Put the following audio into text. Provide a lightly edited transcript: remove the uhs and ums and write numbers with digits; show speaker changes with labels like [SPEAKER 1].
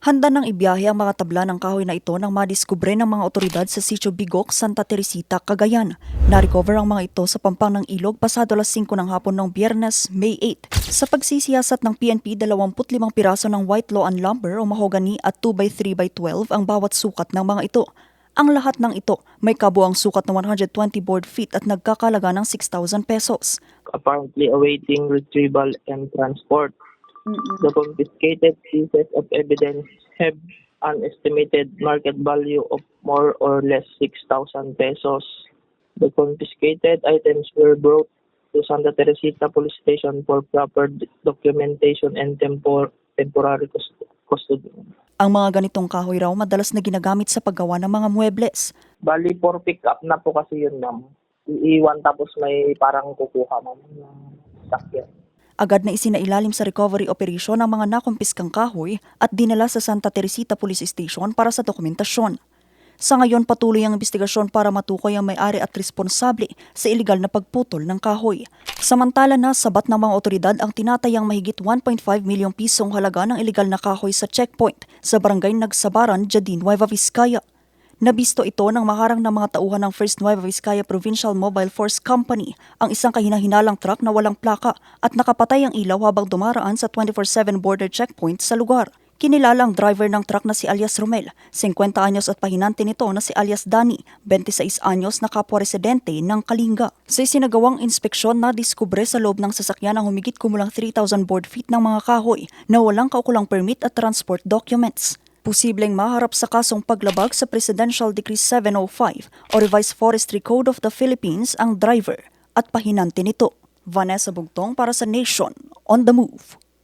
[SPEAKER 1] Handa nang ibiyahe ang mga tabla ng kahoy na ito nang madiskubre ng mga otoridad sa Sitio Bigok, Santa Teresita, Cagayan. Na-recover ang mga ito sa pampang ng ilog pasado alas 5 ng hapon ng Biyernes, May 8. Sa pagsisiyasat ng PNP, 25 piraso ng white lawn lumber o mahogany at 2x3x12 ang bawat sukat ng mga ito. Ang lahat ng ito may kabuang sukat na 120 board feet at nagkakalaga ng 6,000 pesos.
[SPEAKER 2] Apparently awaiting retrieval and transport. The confiscated pieces of evidence have an estimated market value of more or less 6,000 pesos. The confiscated items were brought to Santa Teresita Police Station for proper documentation and temporary custody.
[SPEAKER 1] Ang mga ganitong kahoy raw madalas na ginagamit sa paggawa ng mga muebles.
[SPEAKER 2] Bali, for pick up na po kasi yun, ma'am. Iiwan tapos may parang kukuha, ma'am, ng sakyan.
[SPEAKER 1] Agad na isinailalim sa recovery operation ang mga nakumpiskang kahoy at dinala sa Santa Teresita Police Station para sa dokumentasyon. Sa ngayon, patuloy ang investigasyon para matukoy ang may-ari at responsable sa iligal na pagputol ng kahoy. Samantala, nasabat ng mga otoridad ang tinatayang mahigit 1.5 milyong pisong halaga ng iligal na kahoy sa checkpoint sa barangay Nagsabaran, Jadin, Nueva Vizcaya. Nabisto ito ng maharang na mga tauhan ng First Nueva Vizcaya Provincial Mobile Force Company, ang isang kahina-hinalang truck na walang plaka at nakapatay ang ilaw habang dumaraan sa 24/7 border checkpoint sa lugar. Kinilala ang driver ng truck na si alias Romel, 50 anyos at pahinante nito na si alias Dani, 26 anyos na kapwa-residente ng Kalinga. Sa isinagawang inspeksyon, nadiskubre sa loob ng sasakyan ang humigit kumulang 3,000 board feet ng mga kahoy na walang kaukulang permit at transport documents. Posibleng maharap sa kasong paglabag sa Presidential Decree 705 o Revised Forestry Code of the Philippines ang driver at pahinante nito. Vanessa Bugtong para sa Nation on the Move.